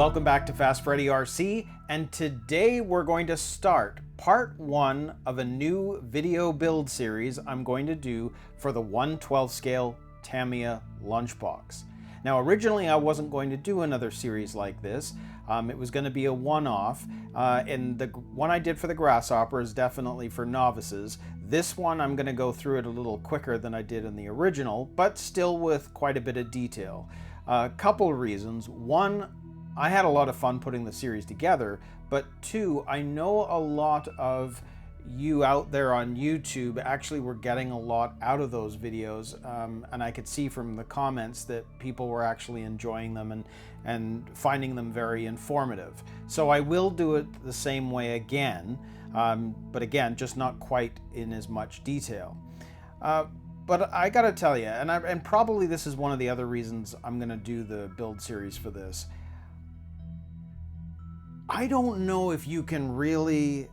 welcome back to Fast Freddy RC, and today we're going to start part 1 of a new video build series I'm going to do for the 1/12 scale Tamiya lunchbox. Now originally I wasn't going to do another series like this. It was going to be a one-off, and the one I did for the Grasshopper is definitely for novices. This one I'm going to go through it a little quicker than I did in the original, but still with quite a bit of detail. A couple of reasons. One, I had a lot of fun putting the series together, but two, I know a lot of you out there on YouTube actually were getting a lot out of those videos, and I could see from the comments that people were actually enjoying them and finding them very informative. So I will do it the same way again, but again, just not quite in as much detail. But I gotta tell you, and probably this is one of the other reasons I'm gonna do the build series for this. I don't know if you can really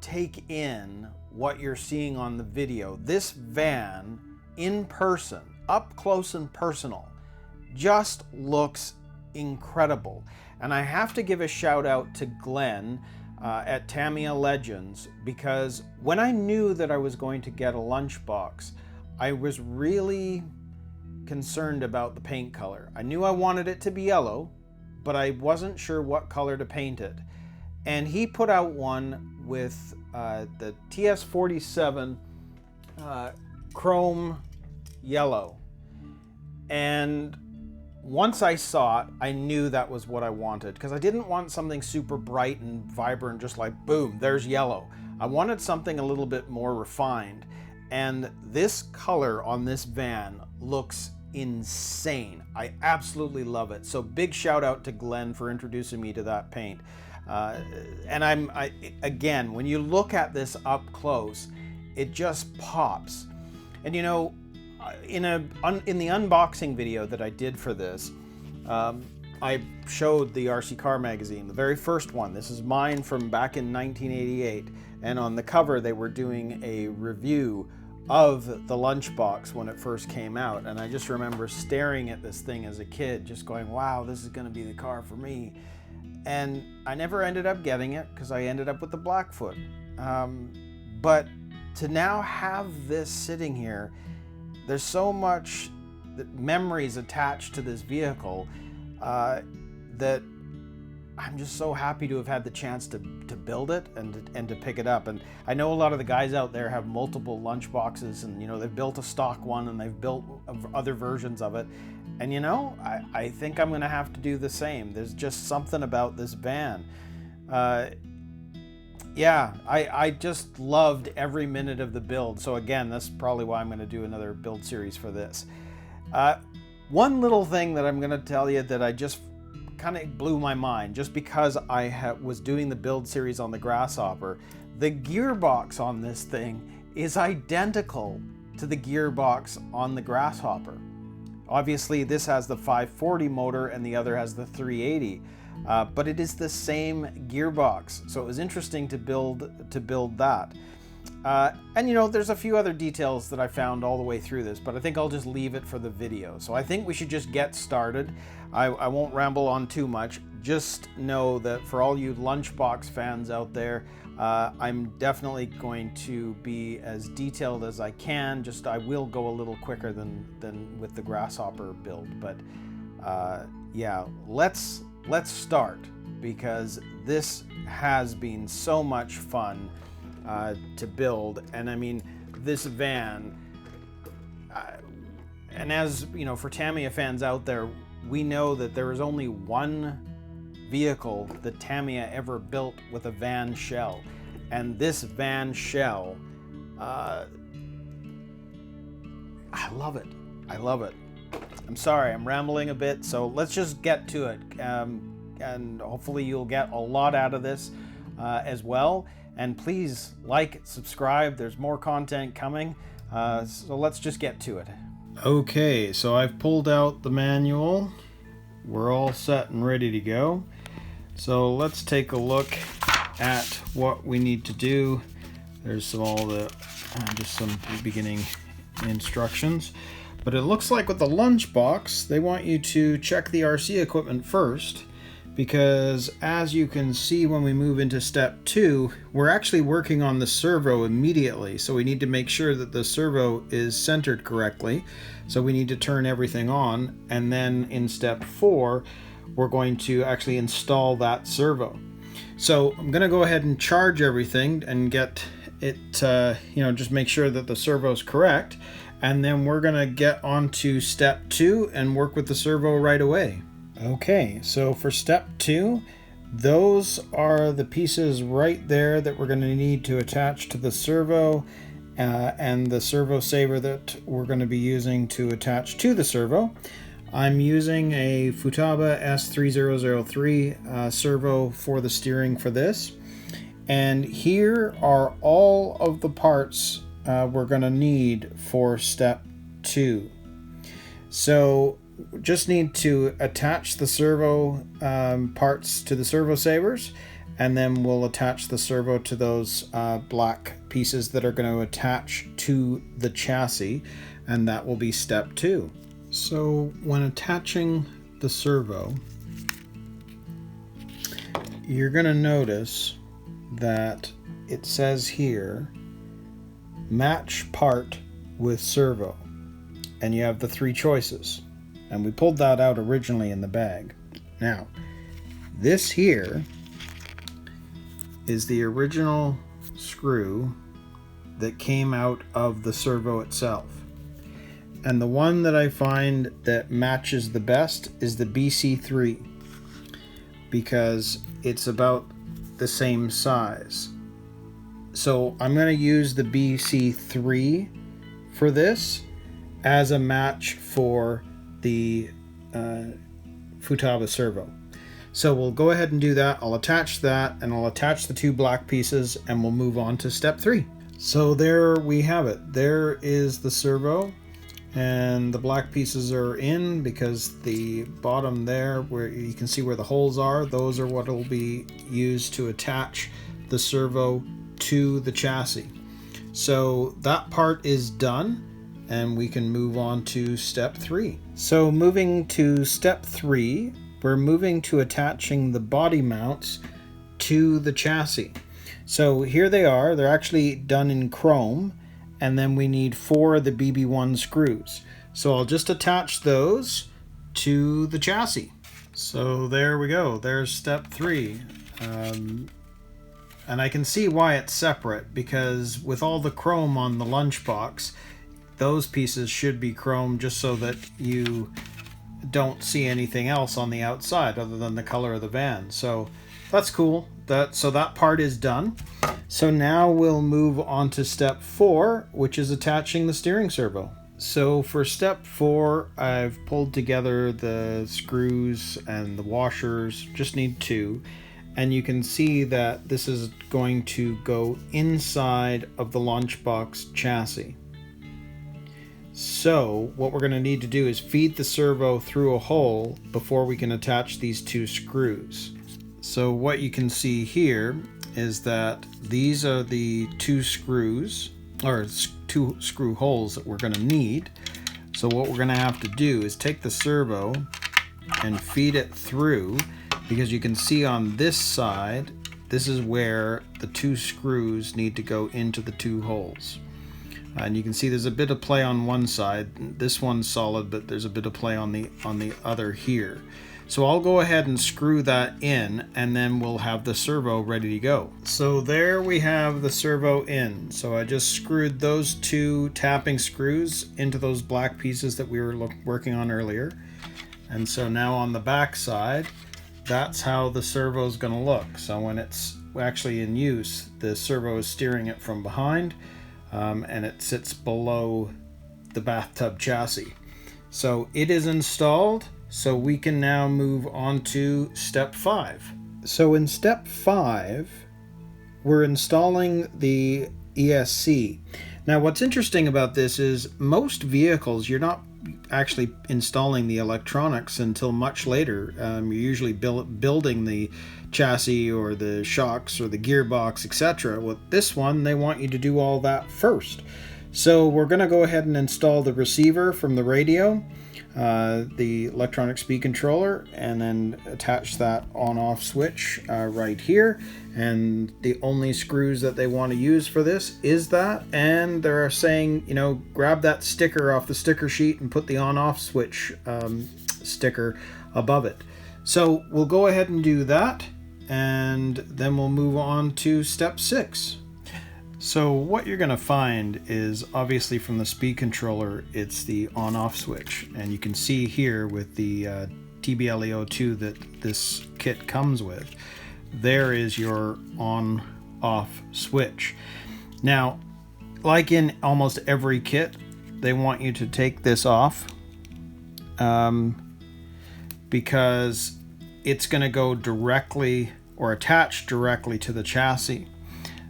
take in what you're seeing on the video. This van in person, up close and personal, just looks incredible. And I have to give a shout out to Glenn at Tamiya Legends, because when I knew that I was going to get a lunchbox, I was really concerned about the paint color. I knew I wanted it to be yellow, but I wasn't sure what color to paint it. And he put out one with the TS47 chrome yellow. And once I saw it, I knew that was what I wanted, because I didn't want something super bright and vibrant, just like, boom, there's yellow. I wanted something a little bit more refined. And this color on this van looks insane. I absolutely love it. So big shout out to Glenn for introducing me to that paint. And again, when you look at this up close, it just pops. And you know, in the unboxing video that I did for this, I showed the RC Car magazine, the very first one. This is mine from back in 1988, and on the cover they were doing a review of the lunchbox when it first came out, and I just remember staring at this thing as a kid, just going, wow, this is going to be the car for me. And I never ended up getting it because I ended up with the Blackfoot. But to now have this sitting here, there's so much memories attached to this vehicle that I'm just so happy to have had the chance to build it and to pick it up. And I know a lot of the guys out there have multiple lunchboxes, and you know, they've built a stock one and they've built other versions of it. And you know, I think I'm gonna have to do the same. There's just something about this van. Yeah, I just loved every minute of the build. So again, that's probably why I'm gonna do another build series for this. One little thing that I'm gonna tell you that I just kind of blew my mind, just because I was doing the build series on the Grasshopper, the gearbox on this thing is identical to the gearbox on the Grasshopper. Obviously this has the 540 motor and the other has the 380, but it is the same gearbox, so it was interesting to build that. And you know, there's a few other details that I found all the way through this, but I think I'll just leave it for the video. So I think we should just get started. I won't ramble on too much. Just know that for all you lunchbox fans out there, I'm definitely going to be as detailed as I can. Just I will go a little quicker than with the Grasshopper build. But yeah, let's start, because this has been so much fun to build. And I mean, this van, and as you know, for Tamiya fans out there, we know that there is only one vehicle that Tamiya ever built with a van shell, and this van shell, I love it. I love it. I'm sorry, I'm rambling a bit, so let's just get to it, and hopefully you'll get a lot out of this as well. And please like, subscribe, there's more content coming, so let's just get to it. Okay, so I've pulled out the manual. We're all set and ready to go. So let's take a look at what we need to do. There's all the just some beginning instructions. But it looks like with the lunchbox, they want you to check the RC equipment first. because as you can see when we move into step 2, we're actually working on the servo immediately. So we need to make sure that the servo is centered correctly. So we need to turn everything on, and then in step 4, we're going to actually install that servo. So I'm going to go ahead and charge everything and get it, just make sure that the servo is correct. And then we're going to get on to step 2 and work with the servo right away. Okay, so for step 2, those are the pieces right there that we're going to need to attach to the servo and the servo saver that we're going to be using to attach to the servo. I'm using a Futaba S3003 servo for the steering for this. And here are all of the parts we're going to need for step 2. So just need to attach the servo parts to the servo savers, and then we'll attach the servo to those black pieces that are going to attach to the chassis, and that will be step 2. So when attaching the servo, you're going to notice that it says here, match part with servo, and you have the 3 choices, and we pulled that out originally in the bag. Now, this here is the original screw that came out of the servo itself, and the one that I find that matches the best is the BC3, because it's about the same size. So I'm going to use the BC3 for this as a match for the Futaba servo. So we'll go ahead and do that. I'll attach that, and I'll attach the 2 black pieces, and we'll move on to step 3. So there we have it. There is the servo, and the black pieces are in because the bottom there, where you can see where the holes are, those are what will be used to attach the servo to the chassis. So that part is done, and we can move on to step 3. So moving to step 3, we're moving to attaching the body mounts to the chassis. So here they are. They're actually done in chrome, and then we need 4 of the BB1 screws. So I'll just attach those to the chassis. So there we go. There's step 3. And I can see why it's separate, because with all the chrome on the lunchbox, those pieces should be chrome just so that you don't see anything else on the outside other than the color of the van. So that's cool. So that part is done. So now we'll move on to step 4, which is attaching the steering servo. So for step 4, I've pulled together the screws and the washers, just need 2. And you can see that this is going to go inside of the lunchbox chassis. So what we're going to need to do is feed the servo through a hole before we can attach these 2 screws. So what you can see here is that these are the 2 screws, or 2 screw holes that we're going to need. So what we're going to have to do is take the servo and feed it through, because you can see on this side, this is where the 2 screws need to go into the 2 holes. And you can see there's a bit of play on one side. This one's solid, but there's a bit of play on the other here. So I'll go ahead and screw that in, and then we'll have the servo ready to go. So there we have the servo in. So I just screwed those 2 tapping screws into those black pieces that we were working on earlier. And so now on the back side, that's how the servo is going to look. So when it's actually in use, the servo is steering it from behind, and it sits below the bathtub chassis. So it is installed, so we can now move on to step 5. So in step 5, we're installing the ESC. Now what's interesting about this is most vehicles, you're not actually installing the electronics until much later. You're usually building the chassis or the shocks or the gearbox, etc. With this one, they want you to do all that first. So we're going to go ahead and install the receiver from the radio. the electronic speed controller and then attach that on-off switch right here. And the only screws that they want to use for this is that. And they're saying, you know, grab that sticker off the sticker sheet and put the on-off switch sticker above it. So we'll go ahead and do that, and then we'll move on to step 6. So what you're going to find is, obviously from the speed controller, it's the on-off switch. And you can see here with the TBLEO2 that this kit comes with, there is your on-off switch. Now, like in almost every kit, they want you to take this off because it's going to go directly or attach directly to the chassis.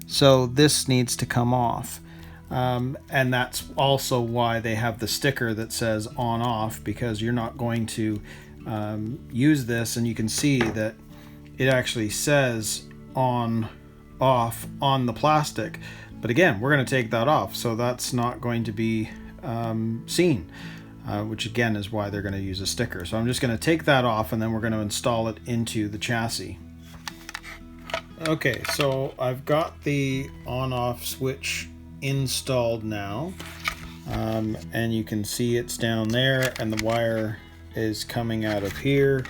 So this needs to come off. And that's also why they have the sticker that says on off, because you're not going to use this, and you can see that it actually says on off on the plastic. But again, we're going to take that off, so that's not going to be seen, which again is why they're going to use a sticker. So I'm just going to take that off, and then we're going to install it into the chassis. Okay, so I've got the on-off switch installed now, and you can see it's down there, and the wire is coming out of here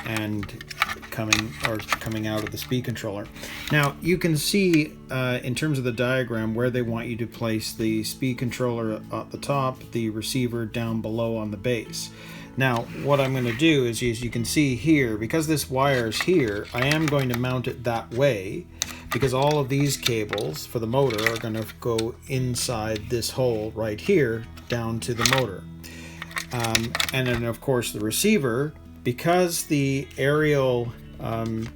and coming out of the speed controller. Now you can see in terms of the diagram where they want you to place the speed controller at the top, the receiver down below on the base. Now what I'm going to do is, as you can see here, because this wire is here, I am going to mount it that way, because all of these cables for the motor are going to go inside this hole right here down to the motor. And then of course the receiver, because the aerial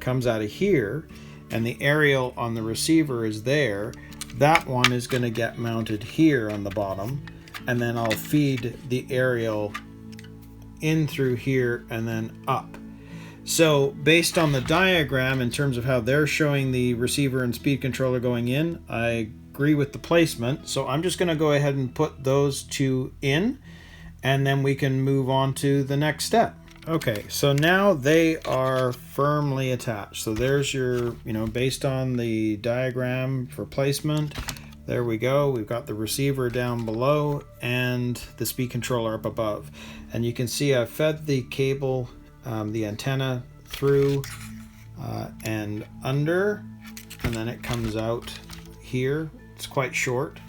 comes out of here and the aerial on the receiver is there, that one is going to get mounted here on the bottom, and then I'll feed the aerial in through here and then up. So based on the diagram in terms of how they're showing the receiver and speed controller going in, I agree with the placement. So I'm just going to go ahead and put those two in, and then we can move on to the next step. Okay, so now they are firmly attached. So there's your, based on the diagram for placement, there we go. We've got the receiver down below and the speed controller up above. And you can see I've fed the cable, the antenna through and under, and then it comes out here. It's quite short.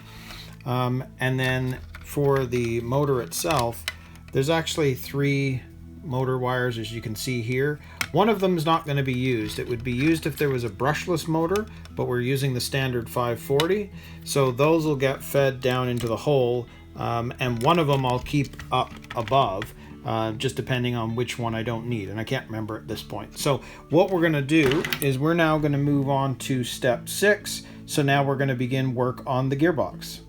And then for the motor itself, there's actually 3 motor wires, as you can see here. One of them is not going to be used. It would be used if there was a brushless motor, but we're using the standard 540, so those will get fed down into the hole, and one of them I'll keep up above, just depending on which one I don't need, and I can't remember at this point. So what we're going to do is we're now going to move on to step 6. So now we're going to begin work on the gearbox.